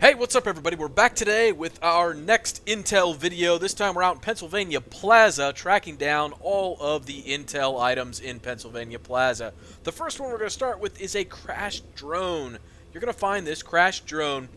Hey, what's up everybody? We're back today with our next Intel video. This time we're out in Pennsylvania Plaza tracking down all of the Intel items in Pennsylvania Plaza. The first one we're going to start with is a crashed drone. You're going to find this crashed drone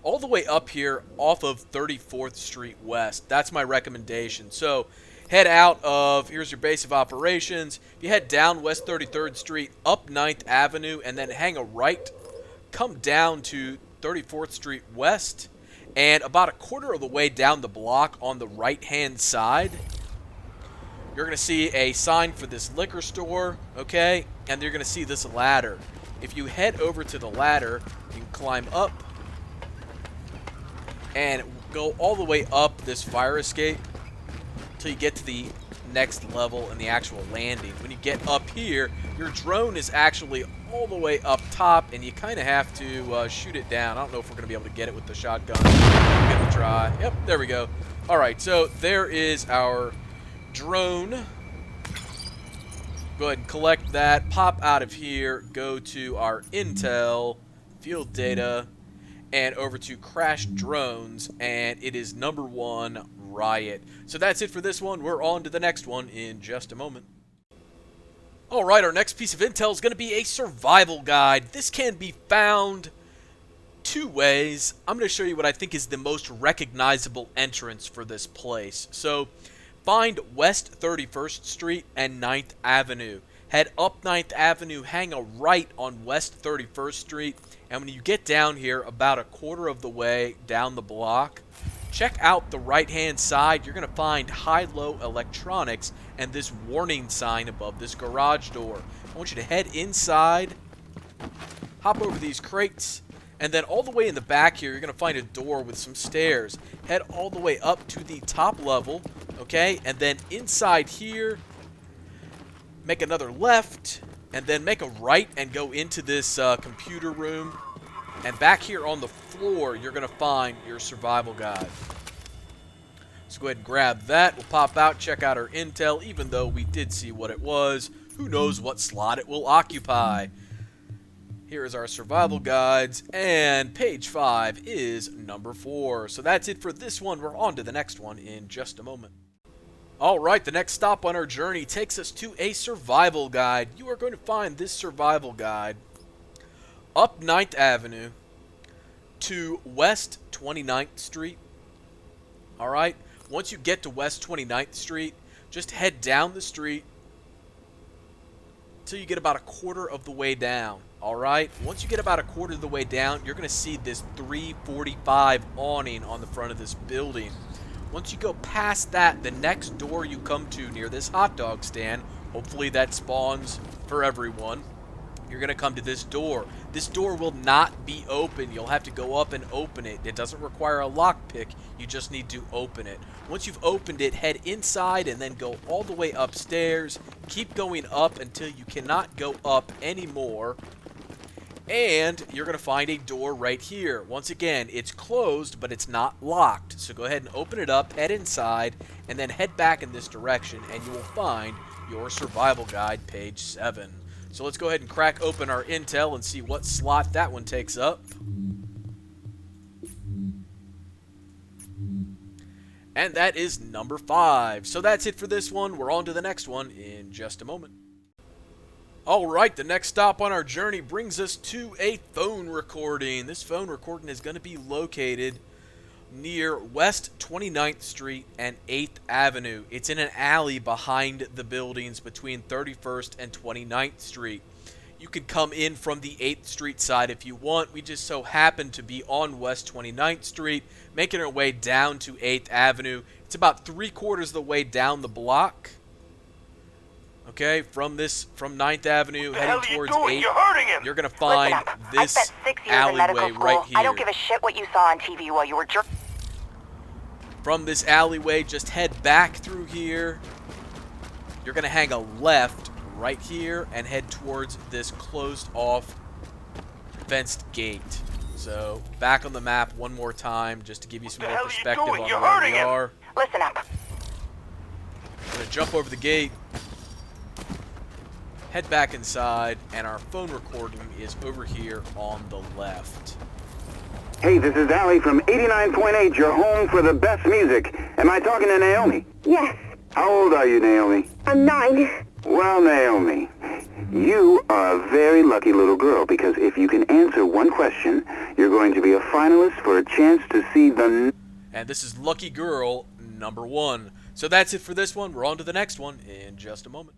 all the way up here off of 34th Street West. That's my recommendation. So head out of, here's your base of operations. If you head down West 33rd Street, up 9th Avenue, and then hang a right, come down to 34th Street West, and about a quarter of the way down the block on the right-hand side, you're going to see a sign for this liquor store, okay? And you're going to see this ladder. If you head over to the ladder, you can climb up and go all the way up this fire escape until you get to the next level and the actual landing. When you get up here, your drone is actually all the way up top, and you kind of have to shoot it down. I don't know if we're going to be able to get it with the shotgun. Give it a try. Yep, there we go. Alright, so there is our drone. Go ahead and collect that. Pop out of here. Go to our Intel, field data, and over to crash drones, and it is number 1, Riot. So that's it for this one. We're on to the next one in just a moment. Alright, our next piece of intel is going to be a survival guide. This can be found two ways. I'm going to show you what I think is the most recognizable entrance for this place. So, find West 31st Street and 9th Avenue. Head up 9th Avenue, hang a right on West 31st Street, and when you get down here about a quarter of the way down the block, check out the right-hand side. You're going to find high-low electronics and this warning sign above this garage door. I want you to head inside, hop over these crates, and then all the way in the back here, you're going to find a door with some stairs. Head all the way up to the top level, okay? And then inside here, make another left, and then make a right and go into this computer room. And back here on the floor, you're going to find your survival guide. So go ahead and grab that. We'll pop out, check out our intel. Even though we did see what it was, who knows what slot it will occupy. Here is our survival guides, and page 5 is number 4. So that's it for this one. We're on to the next one in just a moment. Alright, the next stop on our journey takes us to a survival guide. You are going to find this survival guide up 9th Avenue to West 29th Street. Alright, once you get to West 29th Street, just head down the street until you get about a quarter of the way down. Alright, once you get about a quarter of the way down, you're going to see this 345 awning on the front of this building. Once you go past that, the next door you come to near this hot dog stand, hopefully that spawns for everyone, you're going to come to this door. This door will not be open. You'll have to go up and open it. It doesn't require a lockpick. You just need to open it. Once you've opened it, head inside and then go all the way upstairs. Keep going up until you cannot go up anymore. And you're going to find a door right here. Once again, it's closed, but it's not locked. So go ahead and open it up, head inside, and then head back in this direction, and you will find your survival guide, page 7. So let's go ahead and crack open our intel and see what slot that one takes up. And that is number 5. So that's it for this one. We're on to the next one in just a moment. Alright, the next stop on our journey brings us to a phone recording. This phone recording is going to be located near West 29th Street and 8th Avenue. It's in an alley behind the buildings between 31st and 29th Street. You could come in from the 8th Street side if you want. We just so happen to be on West 29th Street, making our way down to 8th Avenue. It's about 3/4 of the way down the block. Okay, from 9th Avenue, heading towards 8th, you're going to find this alleyway right here. I don't give a shit what you saw on TV while you were From this alleyway, just head back through here. You're going to hang a left right here and head towards this closed-off fenced gate. So, back on the map one more time, just to give you some more perspective on where we are. Listen up. I'm going to jump over the gate. Head back inside, and our phone recording is over here on the left. Hey, this is Allie from 89.8, your home for the best music. Am I talking to Naomi? Yes, How old are you, Naomi? I'm 9. Well, Naomi, you are a very lucky little girl because if you can answer one question, you're going to be a finalist for a chance to see the... And this is Lucky Girl number 1. So that's it for this one. We're on to the next one in just a moment.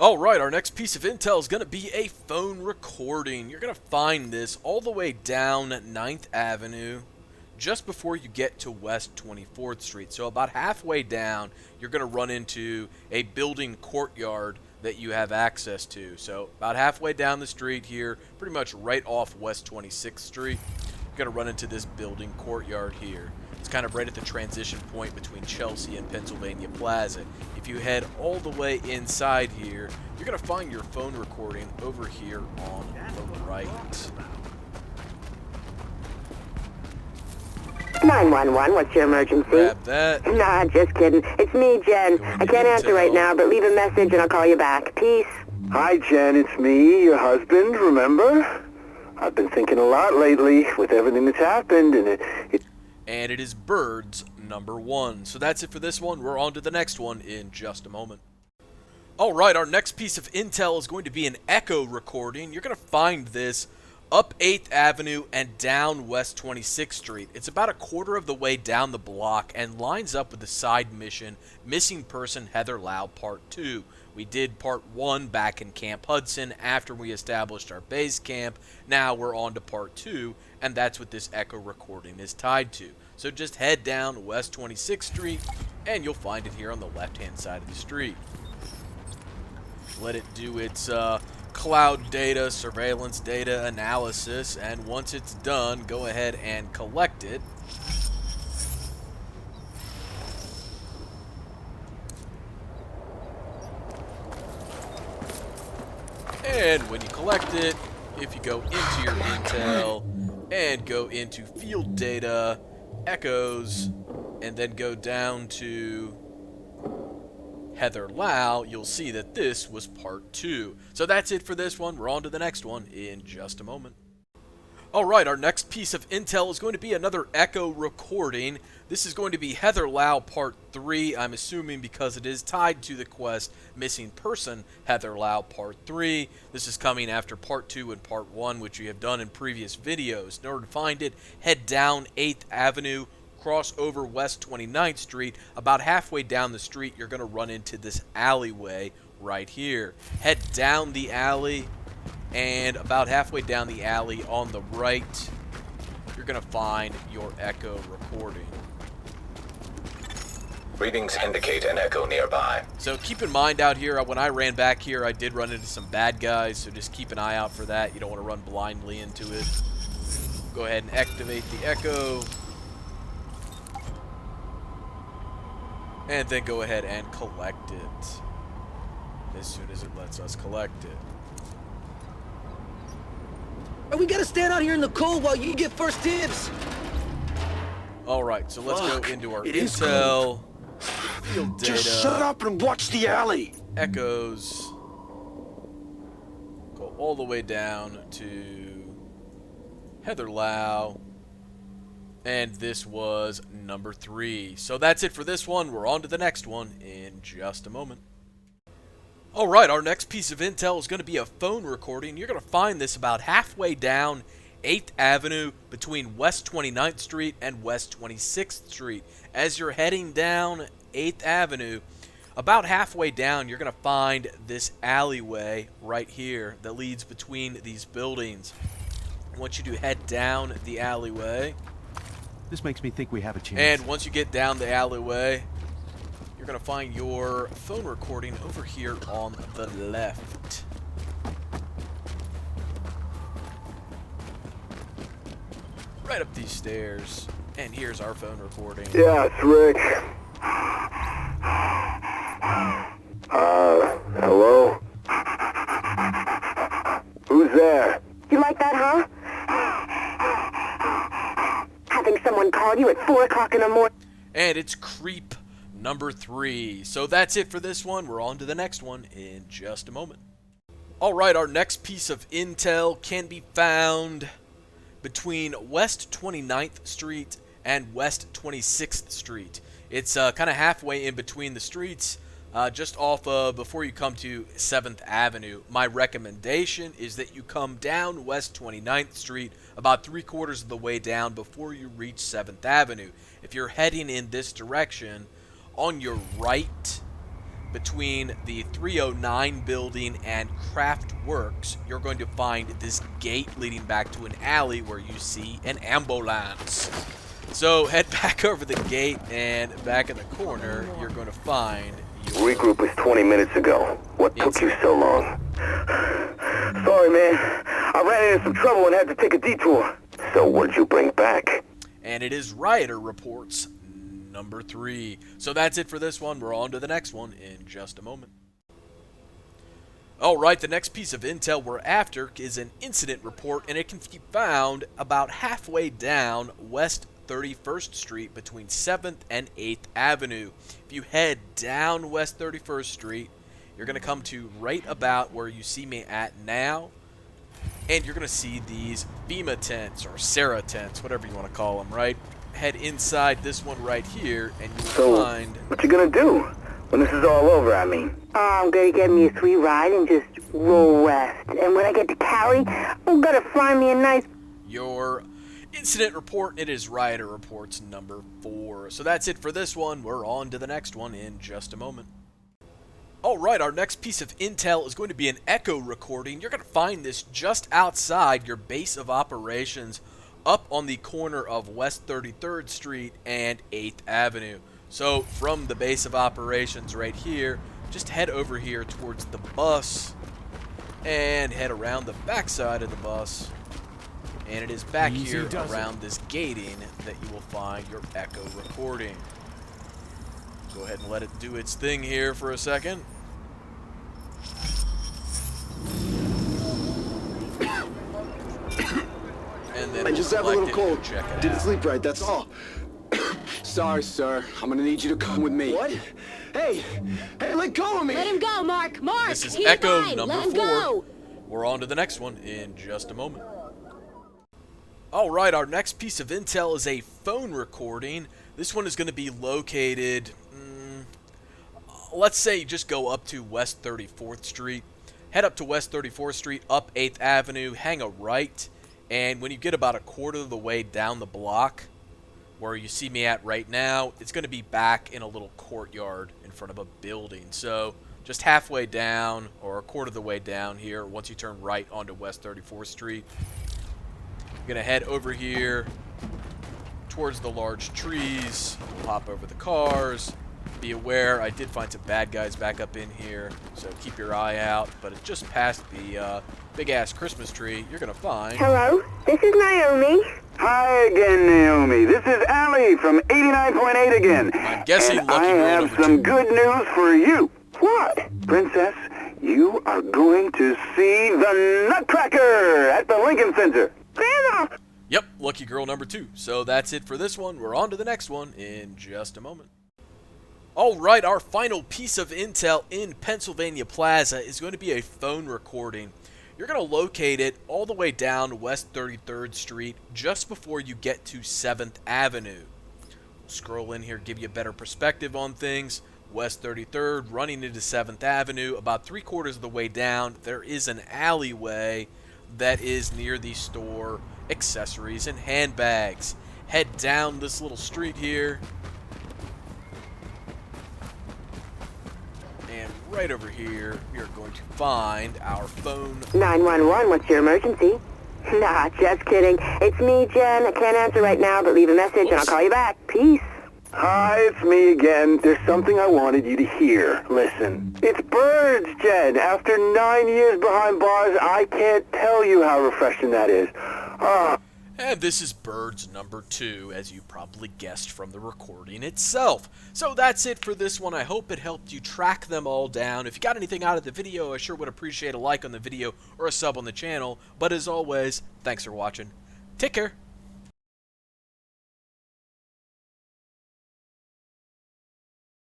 Alright, our next piece of intel is going to be a phone recording. You're going to find this all the way down 9th Avenue, just before you get to West 24th Street. So about halfway down, you're going to run into a building courtyard that you have access to. So about halfway down the street here, pretty much right off West 26th Street, you're going to run into this building courtyard here. It's kind of right at the transition point between Chelsea and Pennsylvania Plaza. If you head all the way inside here, you're going to find your phone recording over here on the right. 911, what's your emergency? Grab that. Nah, just kidding. It's me, Jen. I can't answer right now, but leave a message and I'll call you back. Peace. Hi, Jen, it's me, your husband, remember? I've been thinking a lot lately with everything that's happened, and And it is Birds number 1. So that's it for this one. We're on to the next one in just a moment. Alright, our next piece of intel is going to be an echo recording. You're going to find this up 8th Avenue and down West 26th Street. It's about a quarter of the way down the block and lines up with the side mission, Missing Person Heather Lau Part 2. We did Part 1 back in Camp Hudson after we established our base camp. Now we're on to Part 2, and that's what this echo recording is tied to. So just head down West 26th Street, and you'll find it here on the left-hand side of the street. Let it do its cloud data, surveillance data analysis, and once it's done, go ahead and collect it. And when you collect it, if you go into your intel and go into field data, echoes, and then go down to Heather Lau, you'll see that this was part 2. So that's it for this one. We're on to the next one in just a moment. Alright, our next piece of intel is going to be another echo recording. This is going to be Heather Lau Part 3, I'm assuming because it is tied to the quest Missing Person Heather Lau Part 3. This is coming after Part 2 and Part 1, which we have done in previous videos. In order to find it, head down 8th Avenue, cross over West 29th Street. About halfway down the street, you're going to run into this alleyway right here. Head down the alley, and about halfway down the alley on the right, you're going to find your echo recording. Readings indicate an echo nearby. So keep in mind out here, when I ran back here, I did run into some bad guys, so just keep an eye out for that. You don't want to run blindly into it. Go ahead and activate the echo. And then go ahead and collect it as soon as it lets us collect it. We gotta stand out here in the cold while you get first dibs. Alright, so let's go into our it is intel, field data, Just shut up and watch the alley. echoes, go all the way down to Heather Lau, and this was number 3. So that's it for this one. We're on to the next one in just a moment. Alright, our next piece of intel is going to be a phone recording. You're going to find this about halfway down 8th Avenue between West 29th Street and West 26th Street. As you're heading down 8th Avenue, about halfway down, you're going to find this alleyway right here that leads between these buildings. I want you to head down the alleyway. This makes me think we have a chance. And once you get down the alleyway, you're going to find your phone recording over here on the left. Right up these stairs. And here's our phone recording. Yeah, it's Rick. Hello? Who's there? You like that, huh? Having someone call you at 4 o'clock in the morning. And it's creep number 3. So that's it for this one. We're on to the next one in just a moment. Alright, our next piece of intel can be found between West 29th Street and West 26th Street. It's kind of halfway in between the streets, just off of before you come to 7th Avenue. My recommendation is that you come down West 29th Street about 3/4 of the way down before you reach 7th Avenue. If you're heading in this direction, on your right, between the 309 building and Craft Works, you're going to find this gate leading back to an alley where you see an ambulance. So head back over the gate, and back in the corner, you're going to find your Regroup was 20 minutes ago. What took you so long? Sorry, man. I ran into some trouble and had to take a detour. So what'd you bring back? And it is Rioter Reports number 3. So that's it for this one. We're on to the next one in just a moment. Alright, the next piece of intel we're after is an incident report, and it can be found about halfway down West 31st Street between 7th and 8th Avenue. If you head down West 31st Street, you're going to come to right about where you see me at now, and you're going to see these FEMA tents, or Sarah tents, whatever you want to call them, right? Head inside this one right here, and you'll find... what you gonna do when this is all over, I mean? Oh, I'm gonna get me a sweet ride and just roll west. And when I get to Cali, I'm gonna find me a nice... Your incident report, it is Rioter Reports number 4. So that's it for this one. We're on to the next one in just a moment. Alright, our next piece of intel is going to be an echo recording. You're going to find this just outside your base of operations, up on the corner of West 33rd Street and 8th Avenue. So from the base of operations right here, just head over here towards the bus and head around the back side of the bus. And it is back here around this gating that you will find your echo recording. Go ahead and let it do its thing here for a second. And then I just have a little cold. Check it Didn't out. sleep right, that's all. Sorry, sir. I'm gonna need you to come with me. What? Hey, let go of me! Let him go, Mark! Mark! This is he's Echo fine. number Let him 4. go. We're on to the next one in just a moment. Alright, our next piece of intel is a phone recording. This one is going to be located, let's say just go up to West 34th Street. Head up to West 34th Street, up 8th Avenue, hang a right, and when you get about 1/4 of the way down the block, where you see me at right now, it's going to be back in a little courtyard in front of a building. So just halfway down, or 1/4 of the way down here, once you turn right onto West 34th Street, you're going to head over here towards the large trees, hop over the cars. Be aware, I did find some bad guys back up in here, so keep your eye out. But it's just past the big-ass Christmas tree. You're going to find... Hello, this is Naomi. Hi again, Naomi. This is Allie from 89.8 again. I'm guessing and Lucky I Girl have number some 2. good news for you. What? Princess, you are going to see the Nutcracker at the Lincoln Center. Grandma! Yep, lucky girl number 2. So that's it for this one. We're on to the next one in just a moment. Alright, our final piece of intel in Pennsylvania Plaza is going to be a phone recording. You're going to locate it all the way down West 33rd Street just before you get to 7th Avenue. We'll scroll in here, give you a better perspective on things. West 33rd, running into 7th Avenue, about 3/4 of the way down, there is an alleyway that is near the store Accessories and Handbags. Head down this little street here, and right over here you're going to find our phone. 911, what's your emergency? Nah, just kidding. It's me, Jen. I can't answer right now, but leave a message and I'll call you back. Peace. Hi, it's me again. There's something I wanted you to hear. Listen. It's birds, Jen. After 9 years behind bars, I can't tell you how refreshing that is. And this is Birds number 2, as you probably guessed from the recording itself. So that's it for this one. I hope it helped you track them all down. If you got anything out of the video, I sure would appreciate a like on the video or a sub on the channel. But as always, thanks for watching. Take care.